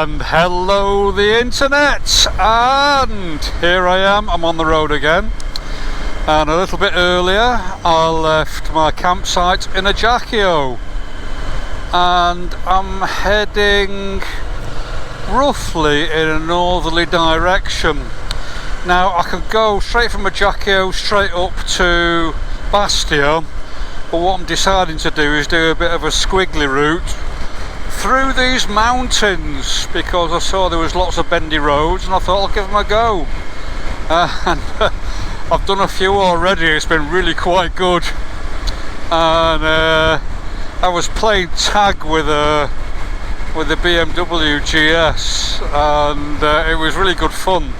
And hello the internet, and here I am, I'm on the road again, and a little bit earlier I left my campsite in Ajaccio and I'm heading roughly in a northerly direction. Now I could go straight from Ajaccio straight up to Bastia, but what I'm deciding to do is do a bit of a squiggly route through these mountains, because I saw there was lots of bendy roads and I thought I'll give them a go. And I've done a few already, it's been really quite good. And I was playing tag with the BMW GS, and it was really good fun.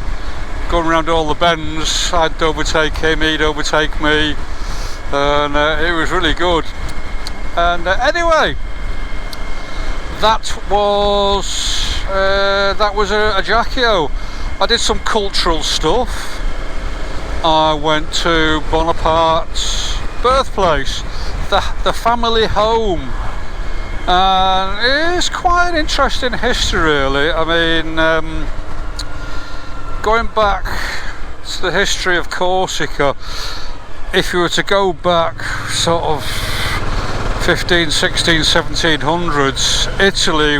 Going around all the bends, I'd overtake him, he'd overtake me, and it was really good. And anyway, that was Ajaccio. I did some cultural stuff. I went to Bonaparte's birthplace, the family home, and it's quite an interesting history really. I mean, going back to the history of Corsica, if you were to go back sort of 15, 16, 1700s, Italy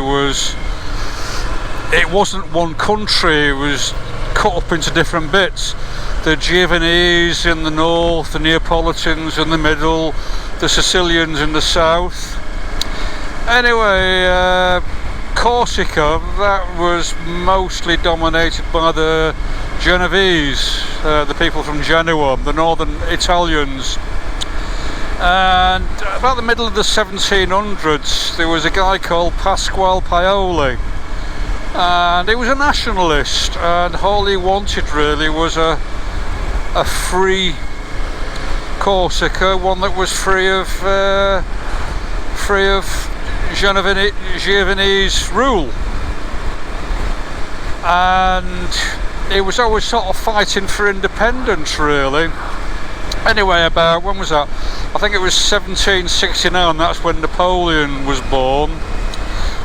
wasn't one country, it was cut up into different bits. The Genoese in the north, the Neapolitans in the middle, the Sicilians in the south. Anyway, Corsica, that was mostly dominated by the Genovese, the people from Genoa, the northern Italians. And about the middle of the 1700s there was a guy called Pasquale Paoli, and he was a nationalist, and all he wanted really was a free Corsica, one that was free of Genoese rule. And he was always sort of fighting for independence really. Anyway, about, when was that? I think it was 1769, that's when Napoleon was born.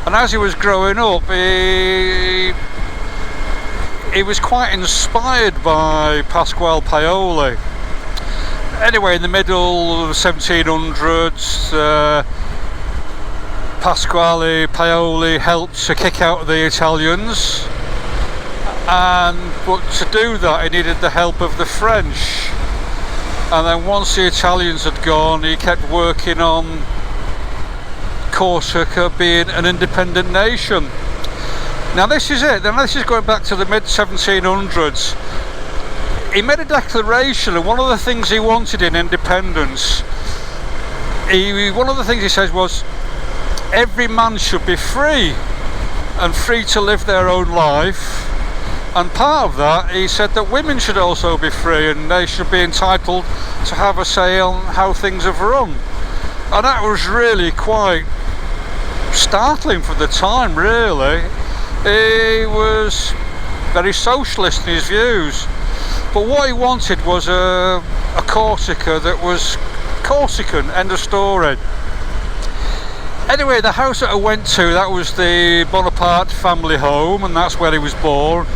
And as he was growing up, he was quite inspired by Pasquale Paoli. Anyway, in the middle of the 1700s, Pasquale Paoli helped to kick out the Italians, but to do that he needed the help of the French. And then once the Italians had gone, he kept working on Corsica being an independent nation. Now this is it, and this is going back to the mid 1700s. He made a declaration, and one of the things he wanted in independence, one of the things he says was, every man should be free, and free to live their own life. And part of that, he said that women should also be free, and they should be entitled to have a say on how things have run. And that was really quite startling for the time really. He was very socialist in his views, but what he wanted was a Corsica that was Corsican, end of story. Anyway, the house that I went to, that was the Bonaparte family home, and that's where he was born.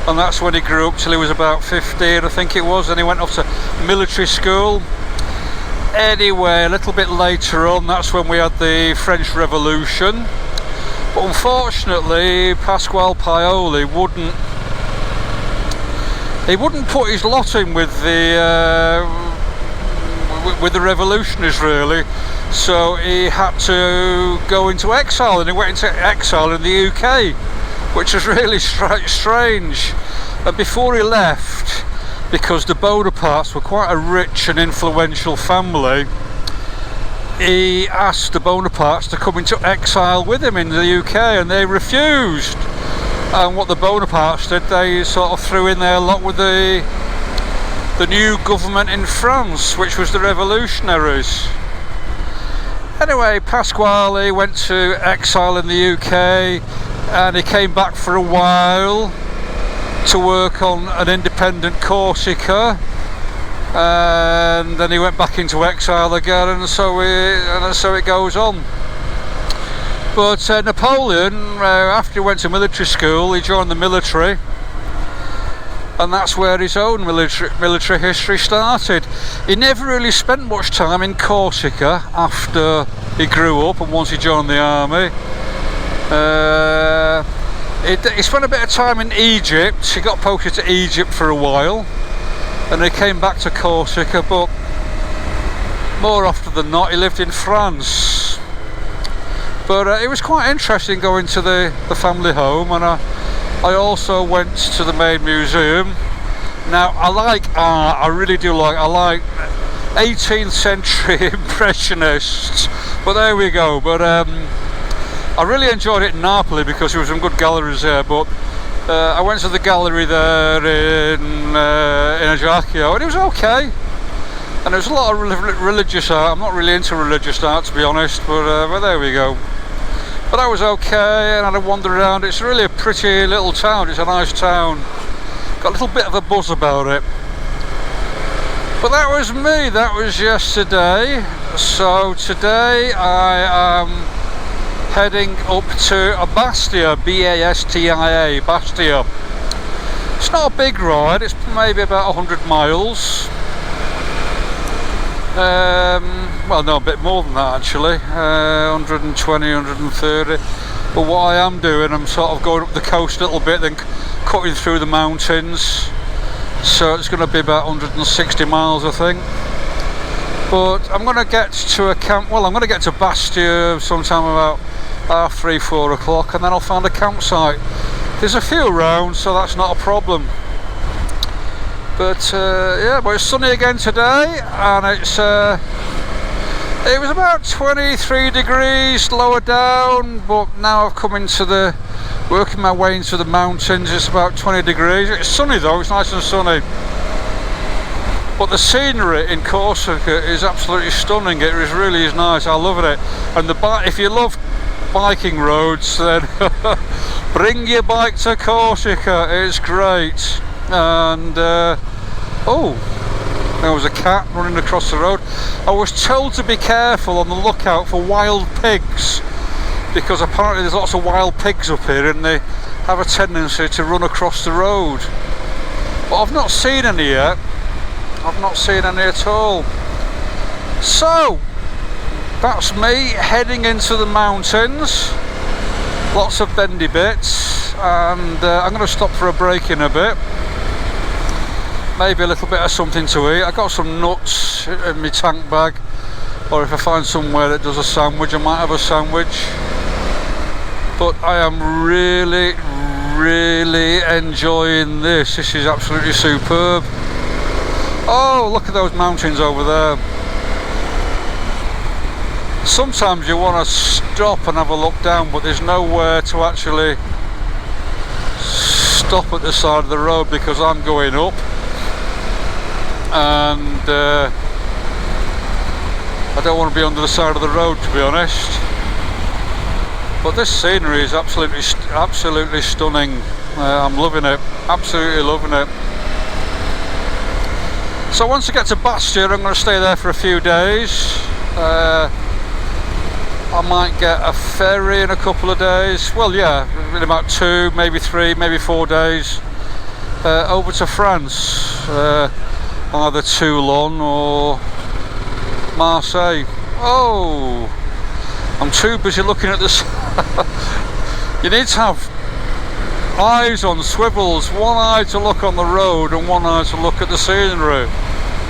And that's when he grew up till he was about 15, I think it was, and he went off to military school. Anyway, a little bit later on, that's when we had the French Revolution. But unfortunately, Pasquale Paoli wouldn't put his lot in with the revolutionaries really. So he had to go into exile, and he went into exile in the UK, which was really strange. And before he left, because the Bonapartes were quite a rich and influential family, he asked the Bonapartes to come into exile with him in the UK, and they refused. And what the Bonapartes did, they sort of threw in their lot with the new government in France, which was the revolutionaries. Anyway, Pasquale went to exile in the UK, and he came back for a while to work on an independent Corsica, and then he went back into exile again, and so it goes on. But Napoleon, after he went to military school, he joined the military, and that's where his own military history started. He never really spent much time in Corsica after he grew up and once he joined the army. He spent a bit of time in Egypt. He got posted to Egypt for a while, and he came back to Corsica, but more often than not he lived in France. But it was quite interesting going to the family home, and I also went to the main museum. Now I like art, I really do like, I like 18th century impressionists, but there we go. But I really enjoyed it in Napoli because there were some good galleries there, but I went to the gallery there in Ajaccio, and it was okay. And there was a lot of religious art. I'm not really into religious art, to be honest, but there we go. But I was okay, and I had a wander around. It's really a pretty little town. It's a nice town. Got a little bit of a buzz about it. But that was me. That was yesterday. So today I am heading up to Bastia, B-A-S-T-I-A, Bastia. It's not a big ride. It's maybe about 100 miles. Well, no, a bit more than that actually, 120, 130. But what I am doing, I'm sort of going up the coast a little bit, then cutting through the mountains. So it's going to be about 160 miles, I think. But I'm going to get to a camp. Well, I'm going to get to Bastia sometime about 3, 4 o'clock, and then I'll find a campsite. There's a few around, so that's not a problem. But yeah, but it's sunny again today, and it was about 23 degrees lower down, but now I've come into working my way into the mountains. It's about 20 degrees. It's sunny though, it's nice and sunny. But the scenery in Corsica is absolutely stunning. It really is nice. I love it. And if you love biking roads, then bring your bike to Corsica. It's great. And oh, there was a cat running across the road. I was told to be careful on the lookout for wild pigs, because apparently there's lots of wild pigs up here and they have a tendency to run across the road. But I've not seen any yet. I've not seen any at all. So that's me heading into the mountains. Lots of bendy bits, and I'm going to stop for a break in a bit. Maybe a little bit of something to eat. I got some nuts in my tank bag, or if I find somewhere that does a sandwich, I might have a sandwich. But I am really, really enjoying this. This is absolutely superb. Oh, look at those mountains over there. Sometimes you want to stop and have a look down, but there's nowhere to actually stop at the side of the road because I'm going up. And I don't want to be under the side of the road, to be honest. But this scenery is absolutely stunning. I'm loving it, absolutely loving it. So once I get to Bastia, I'm going to stay there for a few days. I might get a ferry in a couple of days. Well, yeah, in about 2, maybe 3, maybe 4 days over to France. Either Toulon or Marseille. Oh, I'm too busy looking at this. You need to have eyes on swivels, one eye to look on the road and one eye to look at the scenery.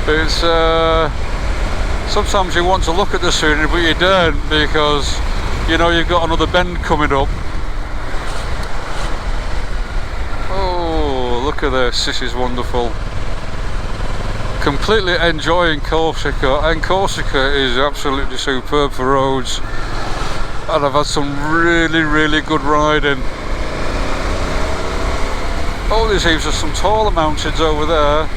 It's sometimes you want to look at the scenery but you don't, because you know you've got another bend coming up. Oh, look at this, this is wonderful. Completely enjoying Corsica, and Corsica is absolutely superb for roads, and I've had some really, really good riding. Oh, there's even some taller mountains over there.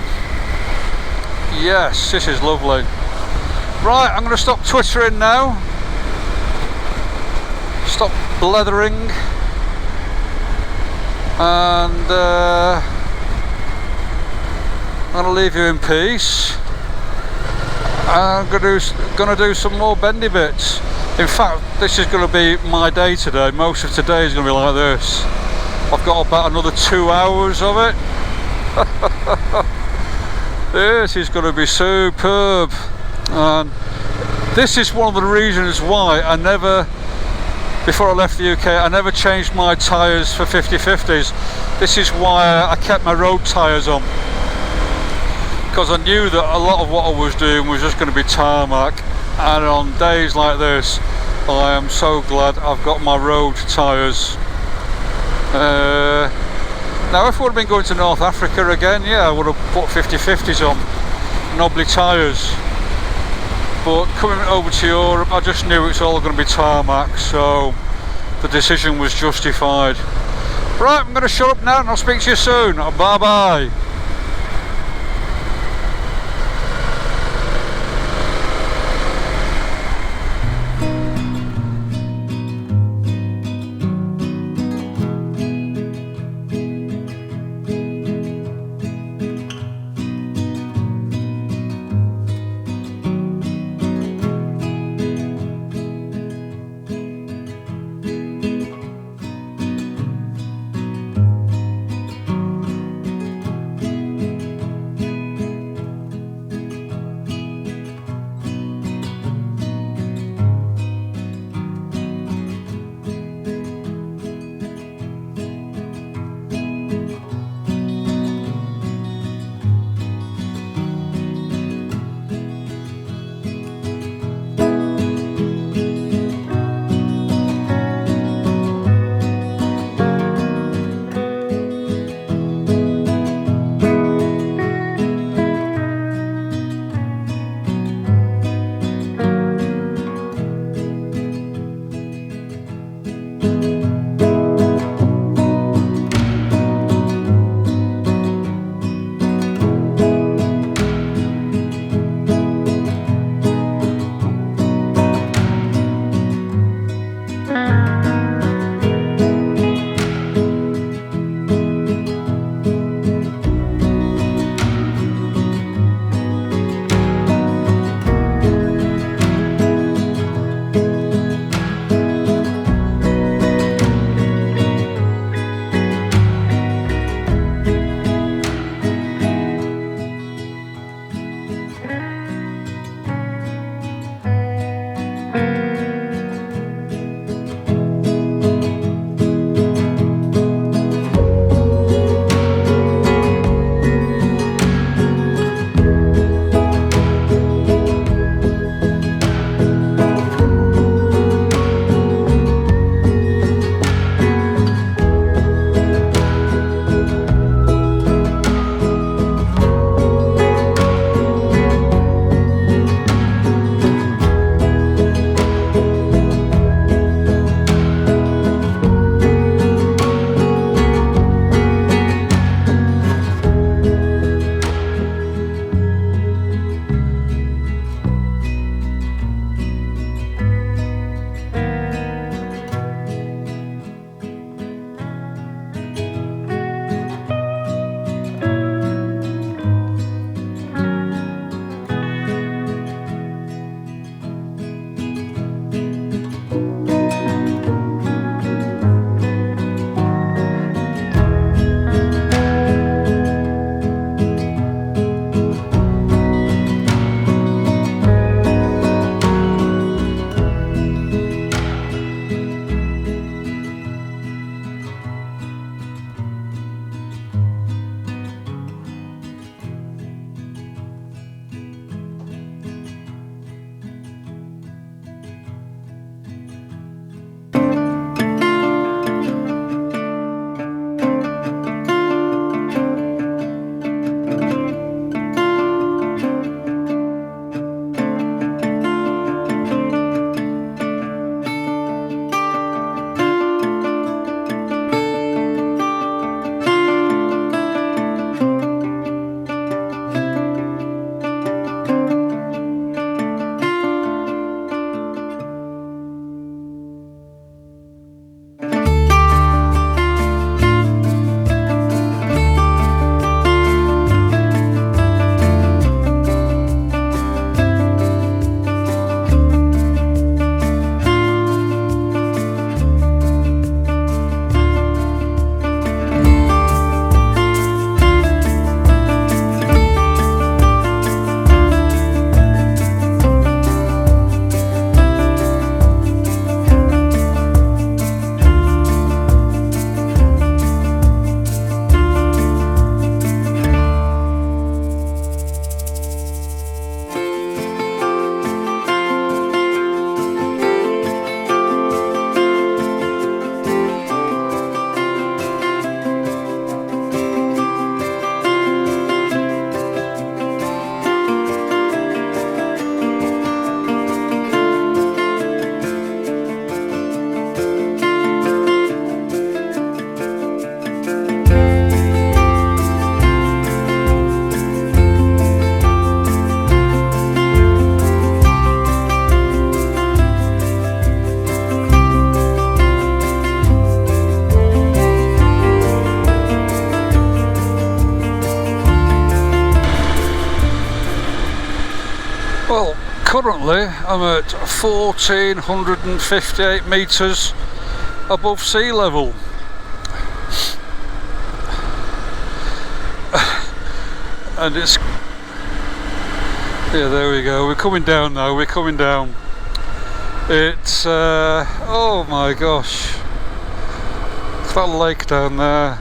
Yes, this is lovely. Right, I'm going to stop twittering now. Stop blethering. And I'm going to leave you in peace. I'm going to do some more bendy bits. In fact, this is going to be my day today. Most of today is going to be like this. I've got about another 2 hours of it. This is going to be superb. And this is one of the reasons why I never, before I left the UK, I never changed my tyres for 50/50s. This is why I kept my road tyres on. Because I knew that a lot of what I was doing was just going to be tarmac. And on days like this, I am so glad I've got my road tyres. Now if I would have been going to North Africa again, yeah, I would have put 50/50s on, knobbly tyres. But coming over to Europe, I just knew it's all going to be tarmac, so the decision was justified. Right, I'm going to shut up now and I'll speak to you soon. Bye bye. currently I'm at 1458 metres above sea level. And it's, yeah, there we go, we're coming down now, we're coming down. It's oh my gosh, it's that lake down there.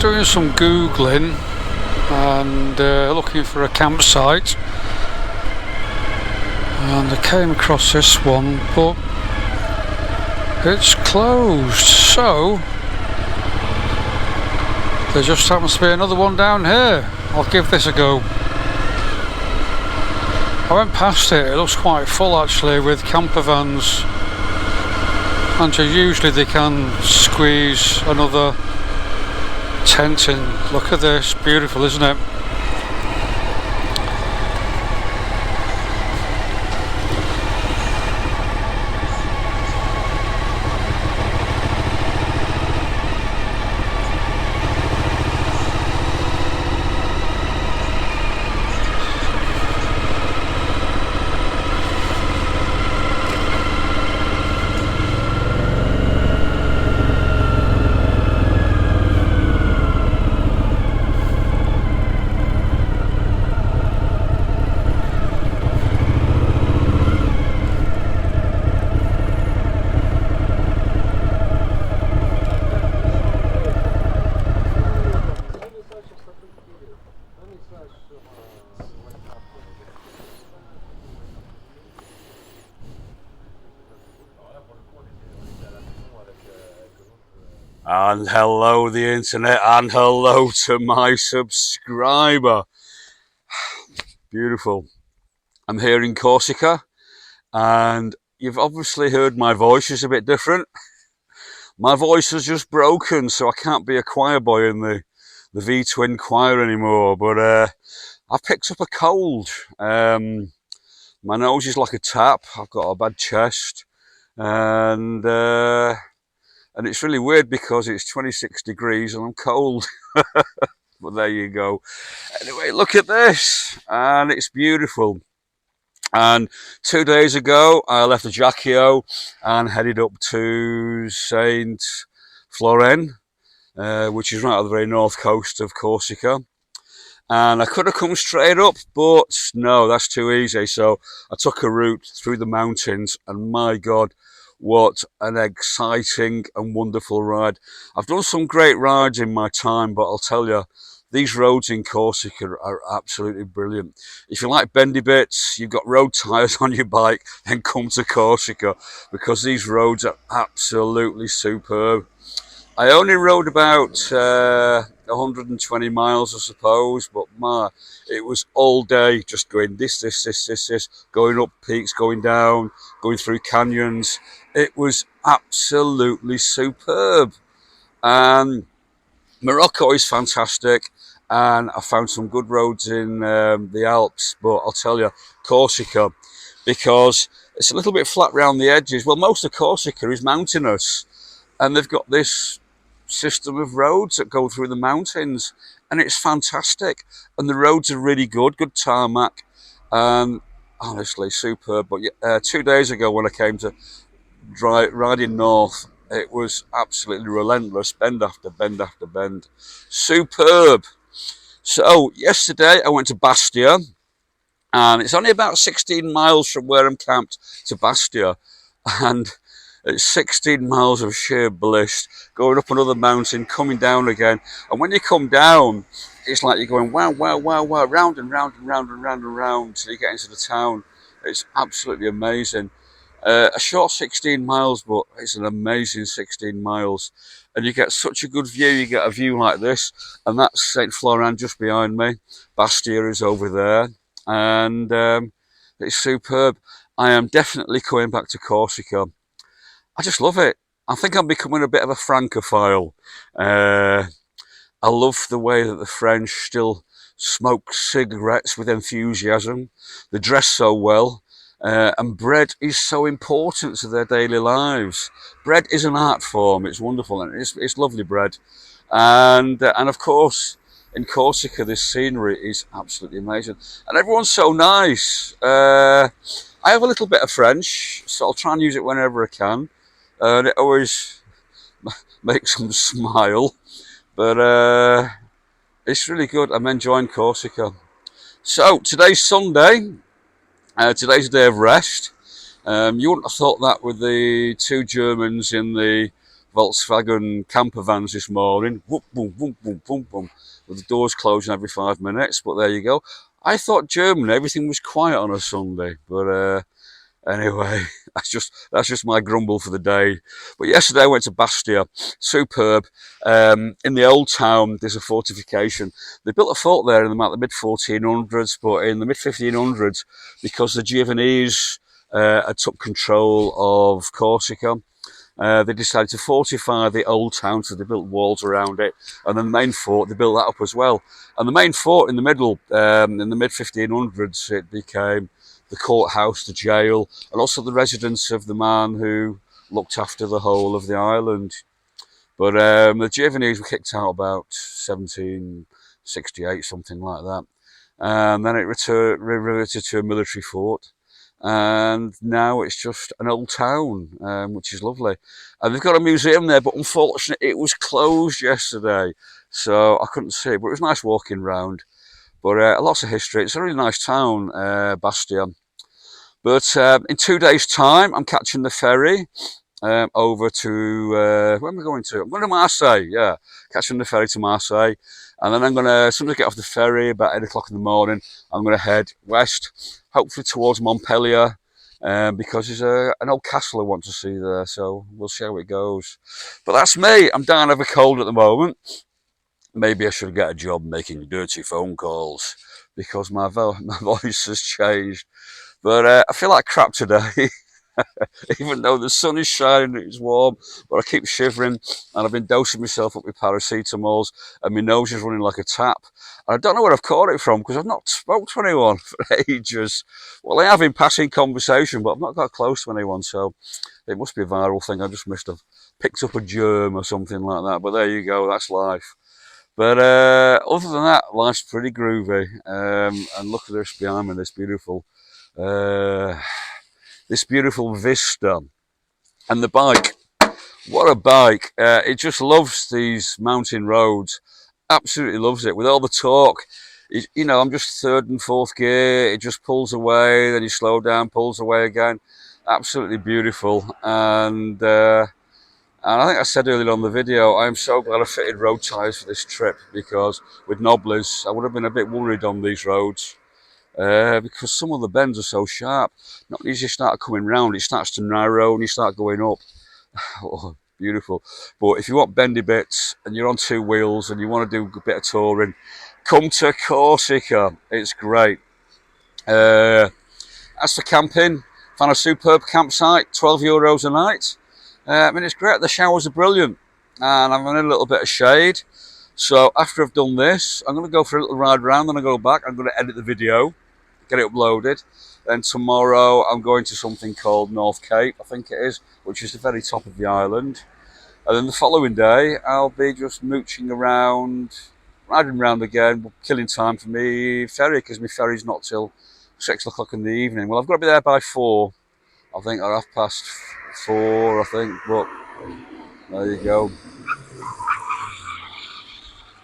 doing some googling and looking for a campsite, and I came across this one, but it's closed, so there just happens to be another one down here. I'll give this a go. I went past it, it looks quite full actually with camper vans, and usually they can squeeze another tent in. Look at this, beautiful, isn't it? And hello the internet, and hello to my subscriber. Beautiful. I'm here in Corsica, and you've obviously heard my voice is a bit different. My voice is just broken, so I can't be a choir boy in the V-twin choir anymore, but I've picked up a cold. My nose is like a tap, I've got a bad chest, and it's really weird because it's 26 degrees and I'm cold. But there you go. Anyway, look at this, and it's beautiful. And 2 days ago I left Ajaccio and headed up to Saint Florent, which is right on the very north coast of Corsica. And I could have come straight up, but no, that's too easy. So I took a route through the mountains, and my God, what an exciting and wonderful ride. I've done some great rides in my time, but I'll tell you, these roads in Corsica are absolutely brilliant. If you like bendy bits, you've got road tyres on your bike, then come to Corsica, because these roads are absolutely superb. I only rode about 120 miles, I suppose, but it was all day just going this, going up peaks, going down, going through canyons. It was absolutely superb. Morocco is fantastic, and I found some good roads in the Alps, but I'll tell you, Corsica, because it's a little bit flat round the edges. Well, most of Corsica is mountainous, and they've got this system of roads that go through the mountains, and it's fantastic. And the roads are really good tarmac, honestly superb. But 2 days ago when I came to riding north, it was absolutely relentless, bend after bend after bend, superb. So yesterday I went to Bastia, and it's only about 16 miles from where I'm camped to Bastia, and it's 16 miles of sheer bliss, going up another mountain, coming down again. And when you come down, it's like you're going wow, wow, wow, wow, round and round and round and round and round till you get into the town. It's absolutely amazing. A short 16 miles, but it's an amazing 16 miles. And you get such a good view. You get a view like this, and that's Saint Florent just behind me. Bastia is over there, and it's superb. I am definitely coming back to Corsica. I just love it. I think I'm becoming a bit of a Francophile. I love the way that the French still smoke cigarettes with enthusiasm. They dress so well. And bread is so important to their daily lives. Bread is an art form. It's wonderful, and it's lovely bread. And of course, in Corsica, this scenery is absolutely amazing. And everyone's so nice. I have a little bit of French, so I'll try and use it whenever I can. And it always makes them smile. But it's really good. I'm enjoying Corsica. So today's Sunday. Today's a day of rest. You wouldn't have thought that with the two Germans in the Volkswagen camper vans this morning. Whoop, boom, boom, boom, boom, boom. With the doors closing every 5 minutes. But there you go. I thought Germany, everything was quiet on a Sunday. But anyway, that's just my grumble for the day. But yesterday I went to Bastia, superb. In the old town, there's a fortification. They built a fort there in the mid 1400s, but in the mid 1500s, because the Genoese had took control of Corsica, they decided to fortify the old town, so they built walls around it, and then the main fort, they built that up as well. And the main fort in the middle, in the mid 1500s, it became the courthouse, the jail, and also the residence of the man who looked after the whole of the island. But the Genoese were kicked out about 1768, something like that. And then it reverted to a military fort. And now it's just an old town, which is lovely. And they've got a museum there, but unfortunately it was closed yesterday, so I couldn't see it. But it was nice walking round. But lots of history. It's a really nice town, Bastia. But in 2 days' time, I'm catching the ferry over to, where am I going to? I'm going to Marseille, yeah. Catching the ferry to Marseille. And then I'm going to, as soon as I get off the ferry, about 8 o'clock in the morning, I'm going to head west, hopefully towards Montpellier, because there's an old castle I want to see there. So we'll see how it goes. But that's me. I'm down over cold at the moment. Maybe I should get a job making dirty phone calls because my voice has changed. But I feel like crap today. Even though the sun is shining, it's warm, but I keep shivering, and I've been dosing myself up with paracetamols, and my nose is running like a tap. And I don't know where I've caught it from because I've not spoke to anyone for ages. Well, I have in passing conversation, but I've not got close to anyone, so it must be a viral thing. I just must have picked up a germ or something like that. But there you go, that's life. But other than that, life's pretty groovy. And look at this behind me, uh, this beautiful vista. And the bike, what a bike. It just loves these mountain roads. Absolutely loves it. With all the torque, I'm just third and fourth gear. It just pulls away, then you slow down, pulls away again. Absolutely beautiful. And I think I said earlier on the video, I'm so glad I fitted road tyres for this trip, because with knobblers, I would have been a bit worried on these roads. Because some of the bends are so sharp. Not as you start coming round, it starts to narrow and you start going up. Oh, beautiful. But if you want bendy bits and you're on two wheels and you want to do a bit of touring, come to Corsica. It's great. As for camping, found a superb campsite, €12 a night. It's great. The showers are brilliant, and I'm in a little bit of shade. So after I've done this, I'm going to go for a little ride around, then I go back. I'm going to edit the video, get it uploaded. Then tomorrow I'm going to something called North Cape, I think it is, which is the very top of the island. And then the following day I'll be just mooching around, riding around again, killing time for me ferry, because my ferry's not till 6 o'clock in the evening. Well, I've got to be there by 4, I think, or 4:30, I think. But there you go.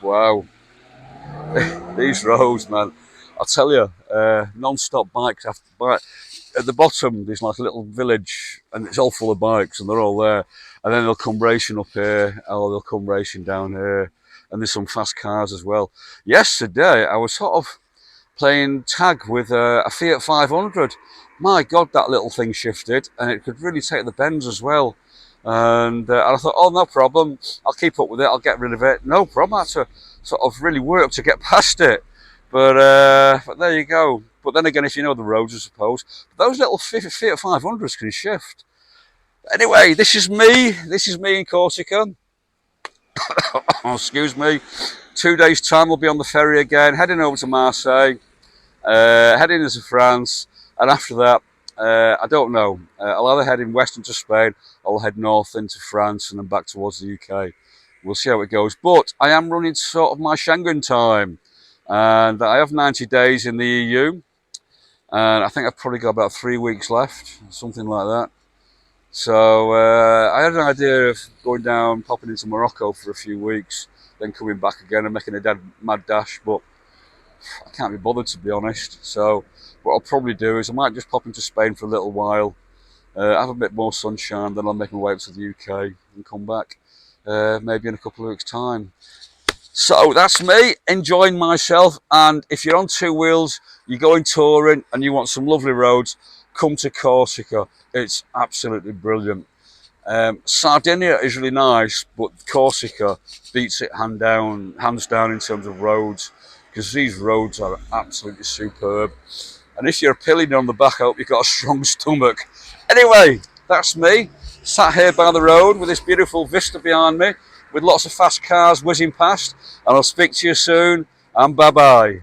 Wow. These roads, man. I'll tell you, non-stop bikes. At the bottom, there's like a little village, and it's all full of bikes, and they're all there. And then they'll come racing up here, or they'll come racing down here. And there's some fast cars as well. Yesterday, I was sort of playing tag with a Fiat 500. My God, that little thing shifted, and it could really take the bends as well. And I thought, oh, no problem. I'll keep up with it. I'll get rid of it. No problem. I had to sort of really work to get past it. But there you go. But then again, if you know the roads, I suppose. But those little Fiat 500s can shift. Anyway, this is me. This is me in Corsica. Oh, excuse me. 2 days' time, we'll be on the ferry again, heading over to Marseille, heading into France, and after that, I don't know. I'll either head in west into Spain, or I'll head north into France and then back towards the UK. We'll see how it goes. But I am running sort of my Schengen time, and I have 90 days in the EU, and I think I've probably got about 3 weeks left, something like that. So I had an idea of going down, popping into Morocco for a few weeks, then coming back again and making a dead mad dash, but I can't be bothered, to be honest. So what I'll probably do is I might just pop into Spain for a little while, have a bit more sunshine, then I'll make my way up to the UK and come back maybe in a couple of weeks' time. So that's me enjoying myself, and if you're on two wheels, you're going touring and you want some lovely roads, come to Corsica. It's absolutely brilliant. Sardinia is really nice, but Corsica beats it hands down in terms of roads, because these roads are absolutely superb. And if you're a pillion on the back, I hope you've got a strong stomach. Anyway, that's me, sat here by the road with this beautiful vista behind me, with lots of fast cars whizzing past, and I'll speak to you soon, and bye-bye.